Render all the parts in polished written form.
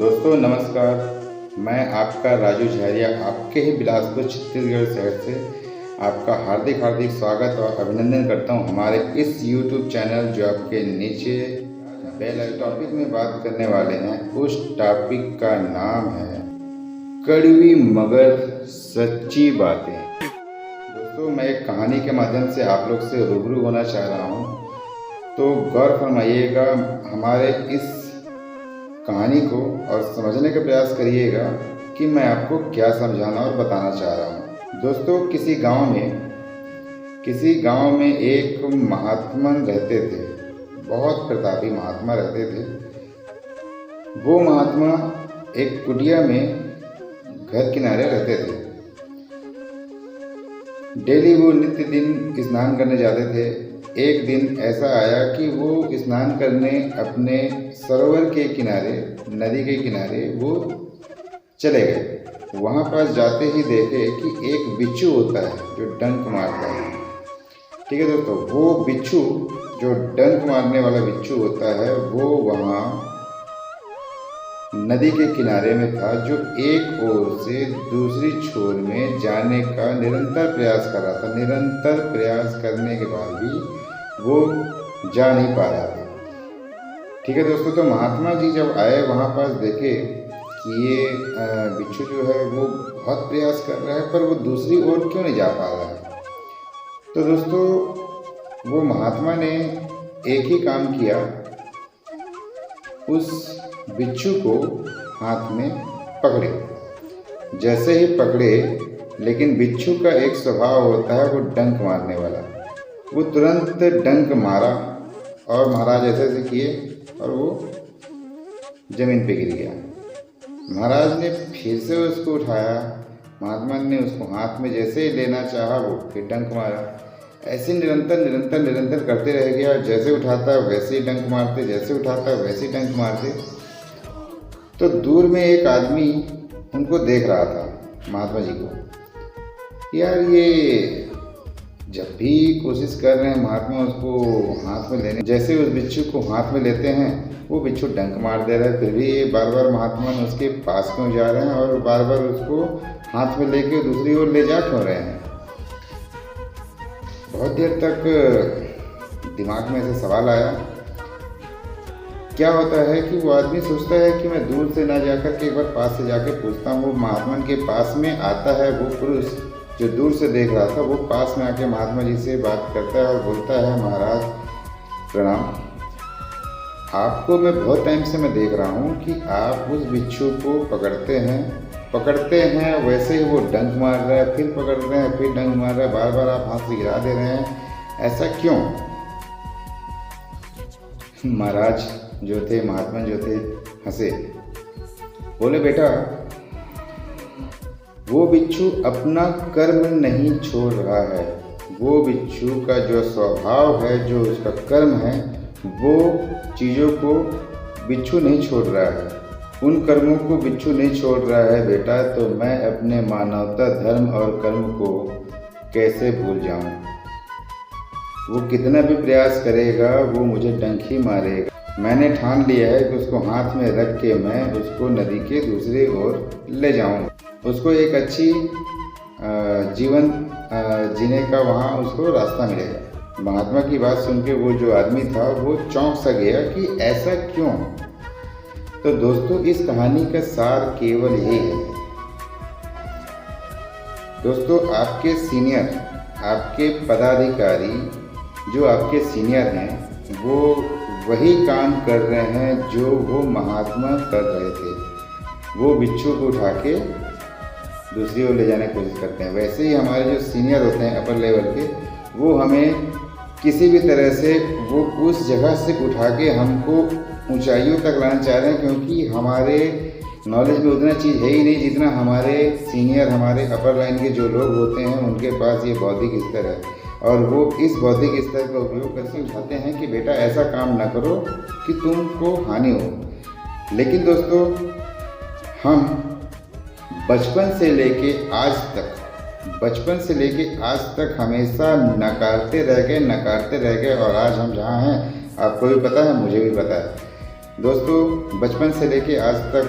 दोस्तों नमस्कार, मैं आपका राजू झरिया आपके ही बिलासपुर छत्तीसगढ़ शहर से आपका हार्दिक हार्दिक स्वागत और अभिनंदन करता हूं हमारे इस YouTube चैनल जो आपके नीचे बेल आइकन टॉपिक में बात करने वाले हैं। उस टॉपिक का नाम है कड़वी मगर सच्ची बातें। दोस्तों मैं एक कहानी के माध्यम से आप लोग से रूबरू होना चाह रहा हूं, तो गौर फरमाइएगा हमारे इस कहानी को और समझने का प्रयास करिएगा कि मैं आपको क्या समझाना और बताना चाह रहा हूँ। दोस्तों किसी गांव में एक महात्मा रहते थे, बहुत प्रतापी महात्मा रहते थे। वो महात्मा एक कुटिया में घर किनारे रहते थे। डेली वो नित्य दिन स्नान करने जाते थे। एक दिन ऐसा आया कि वो स्नान करने अपने सरोवर के किनारे, नदी के किनारे वो चले गए। वहाँ पास जाते ही देखे कि एक बिच्छू होता है जो डंक मारता है। ठीक है दोस्तों, वो बिच्छू जो डंक मारने वाला बिच्छू होता है वो वहाँ नदी के किनारे में था, जो एक ओर से दूसरी छोर में जाने का निरंतर प्रयास कर रहा था। निरंतर प्रयास करने के बाद भी वो जा नहीं पा रहा था। ठीक है दोस्तों, तो महात्मा जी जब आए वहाँ पास देखे कि ये बिच्छू जो है वो बहुत प्रयास कर रहा है पर वो दूसरी ओर क्यों नहीं जा पा रहा है। तो दोस्तों वो महात्मा ने एक ही काम किया, उस बिच्छू को हाथ में पकड़े। जैसे ही पकड़े, लेकिन बिच्छू का एक स्वभाव होता है वो डंक मारने वाला। वो तुरंत डंक मारा और महाराज ऐसे किए और वो जमीन पे गिर गया। महाराज ने फिर से उसको उठाया। महात्मा ने उसको हाथ में जैसे ही लेना चाहा वो फिर डंक मारा। ऐसे निरंतर करते रह गया। जैसे उठाता वैसे ही डंक मारते, जैसे उठाता वैसे ही डंक मारते। तो दूर में एक आदमी उनको देख रहा था, महात्मा जी को। यार ये जब भी कोशिश कर रहे हैं महात्मा उसको हाथ में लेने, जैसे उस बिच्छू को हाथ में लेते हैं वो बिच्छू डंक मार दे रहा है। फिर भी ये बार बार महात्मा उसके पास क्यों जा रहे हैं और बार बार उसको हाथ में लेके दूसरी ओर ले जा क्यों रहे हैं। बहुत देर तक दिमाग में ऐसे सवाल आया। क्या होता है कि वो आदमी सोचता है कि मैं दूर से ना जाकर के एक बार पास से जाके पूछता हूँ। वो महात्मा के पास में आता है, वो पुरुष जो दूर से देख रहा था वो पास में आके महात्मा जी से बात करता है और बोलता है, महाराज प्रणाम, आपको मैं बहुत टाइम से मैं देख रहा हूँ कि आप उस बिच्छू को पकड़ते हैं वैसे ही वो डंक मार रहा है, फिर पकड़ रहे हैं फिर डंक मार रहा है, बार बार आप हाथ से गिरा दे रहे हैं, ऐसा क्यों। महाराज जो थे, महात्मा जो थे, हंसे, बोले बेटा वो बिच्छू अपना कर्म नहीं छोड़ रहा है। वो बिच्छू का जो स्वभाव है, जो उसका कर्म है, वो चीज़ों को बिच्छू नहीं छोड़ रहा है, उन कर्मों को बिच्छू नहीं छोड़ रहा है बेटा। तो मैं अपने मानवता, धर्म और कर्म को कैसे भूल जाऊं। वो कितना भी प्रयास करेगा वो मुझे डंक ही मारेगा। मैंने ठान लिया है कि उसको हाथ में रख के मैं उसको नदी के दूसरी ओर ले जाऊंगा। उसको एक अच्छी जीवन जीने का वहाँ उसको रास्ता मिलेगा। महात्मा की बात सुन के वो जो आदमी था वो चौंक सा गया कि ऐसा क्यों। तो दोस्तों इस कहानी का सार केवल यही है। दोस्तों आपके सीनियर, आपके पदाधिकारी जो आपके सीनियर हैं वो वही काम कर रहे हैं जो वो महात्मा कर रहे थे। वो बिच्छू को उठा के दूसरी ओर ले जाने की कोशिश करते हैं। वैसे ही हमारे जो सीनियर होते हैं अपर लेवल के, वो हमें किसी भी तरह से वो उस जगह से उठा के हमको ऊंचाइयों तक लाना चाह रहे हैं, क्योंकि हमारे नॉलेज में उतना चीज़ है ही नहीं जितना हमारे सीनियर, हमारे अपर लाइन के जो लोग होते हैं उनके पास ये बौद्धिक स्तर है। और वो इस बौद्धिक स्तर का उपयोग करके उठाते हैं कि बेटा ऐसा काम ना करो कि तुमको हानि हो। लेकिन दोस्तों हम बचपन से लेके आज तक हमेशा नकारते रह गए और आज हम जहाँ हैं आपको भी पता है, मुझे भी पता है। दोस्तों बचपन से लेके आज तक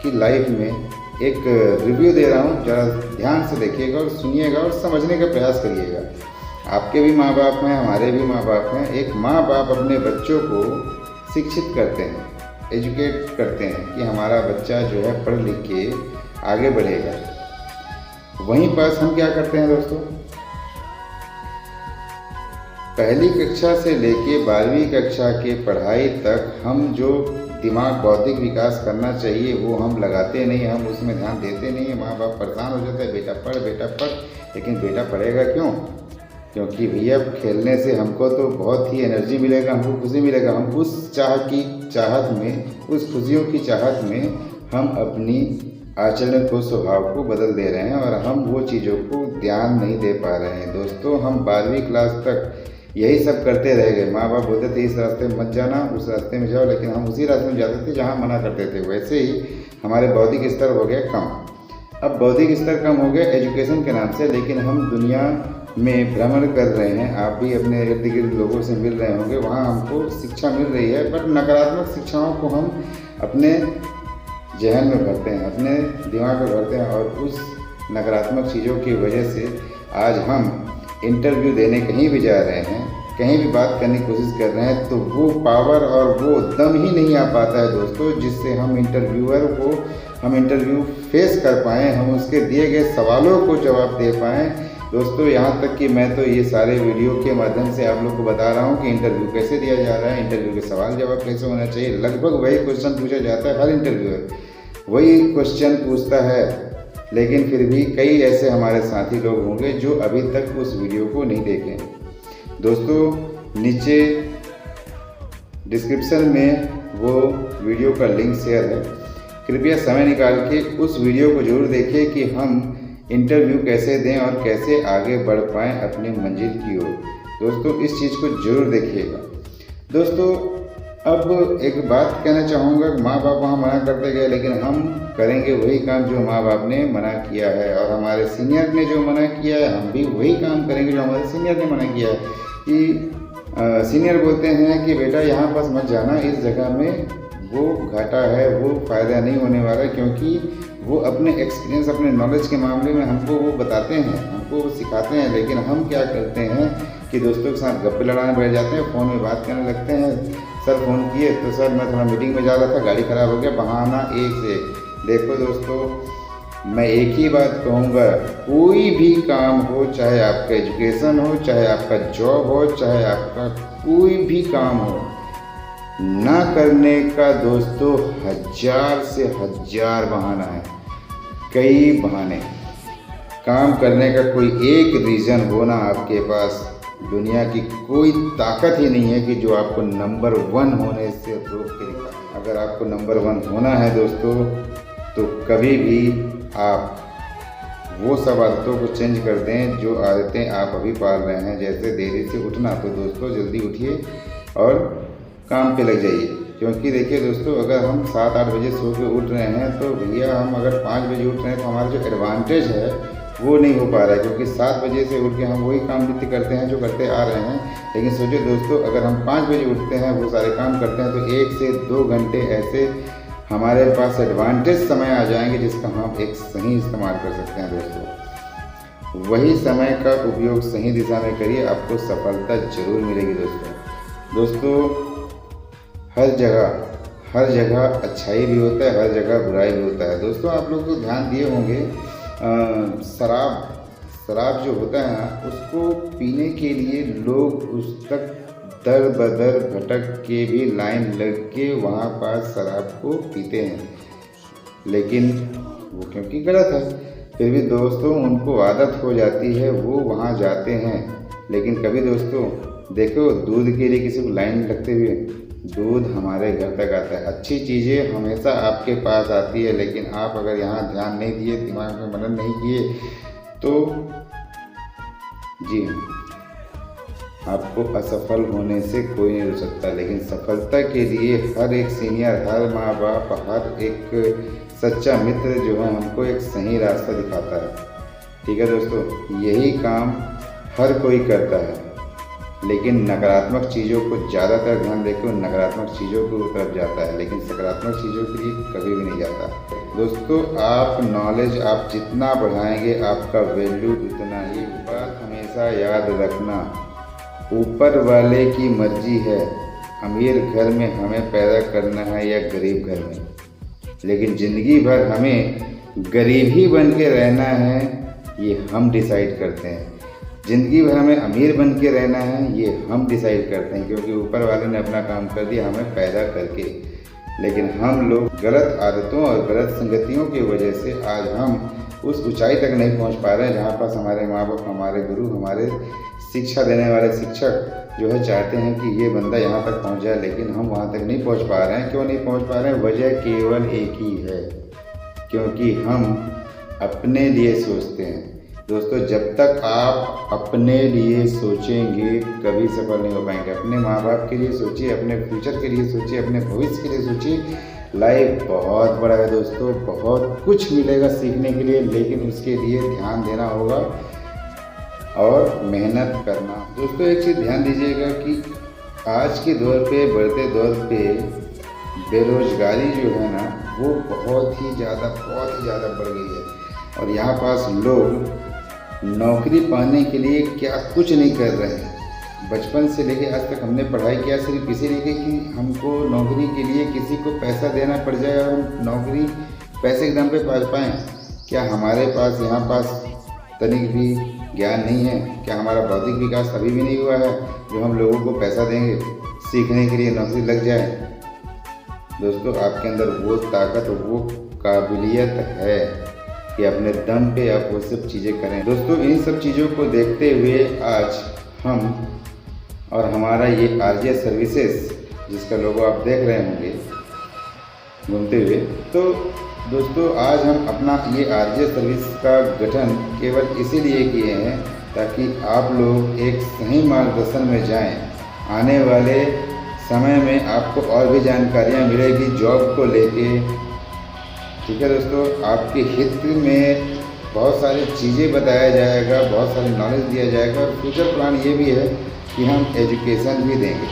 की लाइफ में एक रिव्यू दे रहा हूँ। ज़रा ध्यान से देखिएगा और सुनिएगा और समझने का प्रयास करिएगा। आपके भी माँ बाप हैं, हमारे भी माँ बाप हैं। एक माँ बाप अपने बच्चों को शिक्षित करते हैं, एजुकेट करते हैं कि हमारा बच्चा जो है पढ़ लिख के आगे बढ़ेगा। वहीं पास हम क्या करते हैं दोस्तों, पहली कक्षा से लेके 12वीं कक्षा के पढ़ाई तक हम जो दिमाग बौद्धिक विकास करना चाहिए वो हम लगाते नहीं, हम उसमें ध्यान देते नहीं हैं। माँ बाप परेशान हो जाते हैं, बेटा पढ़। लेकिन बेटा पढ़ेगा क्यों? क्योंकि भैया खेलने से हमको तो बहुत ही एनर्जी मिलेगा, हमको खुशी मिलेगा। हम उस चाहत में, उस खुशियों की चाहत में हम अपनी आचरण को, स्वभाव को बदल दे रहे हैं और हम वो चीज़ों को ध्यान नहीं दे पा रहे हैं। दोस्तों हम 12वीं क्लास तक यही सब करते रह गए। माँ बाप बोलते थे इस रास्ते में मत जाना, उस रास्ते में जाओ, लेकिन हम उसी रास्ते में जाते थे जहाँ मना करते थे। वैसे ही हमारे बौद्धिक स्तर हो गया कम। अब बौद्धिक स्तर कम हो गया एजुकेशन के नाम से, लेकिन हम दुनिया में भ्रमण कर रहे हैं। आप भी अपने इर्द गिर्द लोगों से मिल रहे होंगे, वहाँ हमको शिक्षा मिल रही है, बट नकारात्मक शिक्षाओं को हम अपने जहन में भरते हैं, अपने दिमाग में भरते हैं और उस नकारात्मक चीज़ों की वजह से आज हम इंटरव्यू देने कहीं भी जा रहे हैं, कहीं भी बात करने की कोशिश कर रहे हैं, तो वो पावर और वो दम ही नहीं आ पाता है दोस्तों, जिससे हम इंटरव्यू फेस कर पाएँ, हम उसके दिए गए सवालों को जवाब दे पाएँ। दोस्तों यहाँ तक कि मैं तो ये सारे वीडियो के माध्यम से आप लोग को बता रहा हूँ कि इंटरव्यू कैसे दिया जा रहा है, इंटरव्यू के सवाल जवाब कैसे होना चाहिए। लगभग वही क्वेश्चन पूछा जाता है, हर इंटरव्यूअर वही क्वेश्चन पूछता है, लेकिन फिर भी कई ऐसे हमारे साथी लोग होंगे जो अभी तक उस वीडियो को नहीं देखे। दोस्तों नीचे डिस्क्रिप्शन में वो वीडियो का लिंक शेयर है, कृपया समय निकाल के उस वीडियो को जरूर देखिए कि हम इंटरव्यू कैसे दें और कैसे आगे बढ़ पाएँ अपनी मंजिल की ओर। दोस्तों इस चीज़ को जरूर देखिएगा। दोस्तों अब एक बात कहना चाहूँगा, माँ बाप वहाँ मना करते गए, लेकिन हम करेंगे वही काम जो माँ बाप ने मना किया है, और हमारे सीनियर ने जो मना किया है हम भी वही काम करेंगे जो हमारे सीनियर ने मना किया है। कि सीनियर बोलते हैं कि बेटा यहाँ पास मत जाना, इस जगह में वो घाटा है, वो फ़ायदा नहीं होने वाला है, क्योंकि वो अपने एक्सपीरियंस, अपने नॉलेज के मामले में हमको वो बताते हैं, हमको वो सिखाते हैं। लेकिन हम क्या करते हैं कि दोस्तों के साथ गप्पे लड़ाने बैठ जाते हैं, फ़ोन में बात करने लगते हैं। सर फ़ोन किए तो सर मैं थोड़ा मीटिंग में जा रहा था, गाड़ी ख़राब हो गया, बहाना एक से एक। देखो दोस्तों मैं एक ही बात कहूँगा, कोई भी काम हो, चाहे आपका एजुकेशन हो, चाहे आपका जॉब हो, चाहे आपका कोई भी काम हो, ना करने का दोस्तों 1000 से 1000 बहाना है, कई बहाने। काम करने का कोई एक रीज़न होना आपके पास, दुनिया की कोई ताकत ही नहीं है कि जो आपको नंबर 1 होने से रोक के दिखा। अगर आपको नंबर 1 होना है दोस्तों, तो कभी भी आप वो सब आदतों को चेंज कर दें जो आदतें आप अभी पाल रहे हैं। जैसे देरी से उठना, तो दोस्तों जल्दी उठिए और काम पे लग जाइए। क्योंकि देखिए दोस्तों, अगर हम 7-8 बजे सो के उठ रहे हैं, तो भैया हम अगर 5 बजे उठ रहे हैं तो हमारा जो एडवांटेज है वो नहीं हो पा रहा है, क्योंकि 7 बजे से उठ के हम वही काम नित्य करते हैं जो करते आ रहे हैं। लेकिन सोचिए दोस्तों, अगर हम 5 बजे उठते हैं, वो सारे काम करते हैं, तो 1 से 2 घंटे ऐसे हमारे पास एडवांटेज समय आ जाएंगे जिसका हम एक सही इस्तेमाल कर सकते हैं। दोस्तों वही समय का उपयोग सही दिशा में करिए, आपको सफलता जरूर मिलेगी। दोस्तों हर जगह अच्छाई भी होता है, हर जगह बुराई भी होता है। दोस्तों आप लोग तो ध्यान दिए होंगे, शराब जो होता है ना, उसको पीने के लिए लोग उस तक दर बदर भटक के भी लाइन लग के वहाँ पास शराब को पीते हैं, लेकिन वो क्योंकि गलत है, फिर भी दोस्तों उनको आदत हो जाती है, वो वहाँ जाते हैं। लेकिन कभी दोस्तों देखो दूध के लिए किसी को लाइन लगते हुए, दूध हमारे घर तक आता है। अच्छी चीज़ें हमेशा आपके पास आती है, लेकिन आप अगर यहाँ ध्यान नहीं दिए, दिमाग में मनन नहीं किए, तो जी आपको असफल होने से कोई नहीं रोक सकता। लेकिन सफलता के लिए हर एक सीनियर, हर माँ बाप, हर एक सच्चा मित्र जो है हमको एक सही रास्ता दिखाता है। ठीक है दोस्तों, यही काम हर कोई करता है, लेकिन नकारात्मक चीज़ों को ज़्यादातर ध्यान देकर नकारात्मक चीज़ों की तरफ जाता है, लेकिन सकारात्मक चीज़ों के लिए कभी भी नहीं जाता। दोस्तों आप नॉलेज आप जितना बढ़ाएंगे आपका वैल्यू उतना ही। बात हमेशा याद रखना, ऊपर वाले की मर्जी है अमीर घर में हमें पैदा करना है या गरीब घर में, लेकिन ज़िंदगी भर हमें गरीब ही बन के रहना है, ये हम डिसाइड करते हैं। ज़िंदगी भर हमें अमीर बन के रहना है, ये हम डिसाइड करते हैं, क्योंकि ऊपर वाले ने अपना काम कर दिया हमें पैदा करके। लेकिन हम लोग गलत आदतों और गलत संगतियों की वजह से आज हम उस ऊंचाई तक नहीं पहुंच पा रहे हैं जहां पास हमारे माँ बाप, हमारे गुरु, हमारे शिक्षा देने वाले शिक्षक जो है चाहते हैं कि ये बंदा यहाँ तक पहुँच जाए, लेकिन हम वहाँ तक नहीं पहुँच पा रहे हैं। क्यों नहीं पहुँच पा रहे हैं? वजह केवल एक ही है, क्योंकि हम अपने लिए सोचते हैं। दोस्तों जब तक आप अपने लिए सोचेंगे कभी सफल नहीं हो पाएंगे। अपने माँ बाप के लिए सोचिए, अपने फ्यूचर के लिए सोचिए, अपने भविष्य के लिए सोचिए। लाइफ बहुत बड़ा है दोस्तों, बहुत कुछ मिलेगा सीखने के लिए, लेकिन उसके लिए ध्यान देना होगा और मेहनत करना। दोस्तों एक चीज़ ध्यान दीजिएगा कि आज के दौर पे, बढ़ते दौर पे बेरोजगारी जो है ना वो बहुत ही ज़्यादा बढ़ गई है। और यहाँ पास लोग नौकरी पाने के लिए क्या कुछ नहीं कर रहे हैं। बचपन से लेके आज तक हमने पढ़ाई किया सिर्फ इसीलिए कि हमको नौकरी के लिए किसी को पैसा देना पड़ जाए और हम नौकरी पैसे के दाम पे पा पाएँ। क्या हमारे पास यहाँ पास तनिक भी ज्ञान नहीं है? क्या हमारा बौद्धिक विकास अभी भी नहीं हुआ है जो हम लोगों को पैसा देंगे सीखने के लिए नौकरी लग जाए? दोस्तों आपके अंदर वो ताकत, वो काबिलियत है कि अपने दम पे आप वो सब चीज़ें करें। दोस्तों इन सब चीज़ों को देखते हुए आज हम और हमारा ये आरजे सर्विसेज जिसका लोगो आप देख रहे होंगे घूमते हुए, तो दोस्तों आज हम अपना ये आरजे सर्विस का गठन केवल इसीलिए किए हैं ताकि आप लोग एक सही मार्गदर्शन में जाएं। आने वाले समय में आपको और भी जानकारियाँ मिलेगी जॉब को लेके। ठीक है दोस्तों, आपके हित में बहुत सारी चीज़ें बताया जाएगा, बहुत सारी नॉलेज दिया जाएगा और फ्यूचर प्लान ये भी है कि हम एजुकेशन भी देंगे।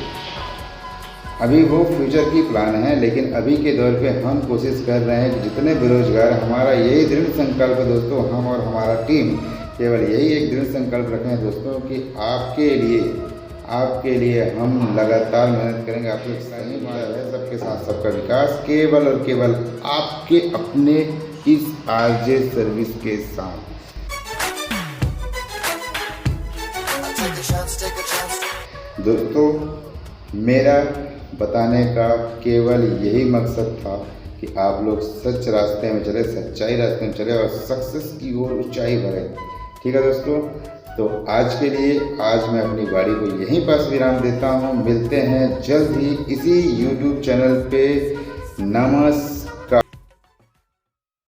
अभी वो फ्यूचर की प्लान है, लेकिन अभी के दौर पे हम कोशिश कर रहे हैं कि जितने बेरोजगार, हमारा यही दृढ़ संकल्प है दोस्तों, हम और हमारा टीम केवल यही एक दृढ़ संकल्प रखें दोस्तों कि आपके लिए हम लगातार मेहनत करेंगे। आप लोग सही बात है, सबके साथ सबका विकास, केवल और केवल आपके अपने इस आरजे सर्विस के साथ। दोस्तों मेरा बताने का केवल यही मकसद था कि आप लोग सच रास्ते में चले, सच्चाई रास्ते में चले और सक्सेस की ओर ऊंचाई बढ़े। ठीक है दोस्तों, तो आज के लिए आज मैं अपनी गाड़ी को यहीं पास विराम देता हूँ। मिलते हैं जल्द ही इसी YouTube चैनल पे। नमस्कार।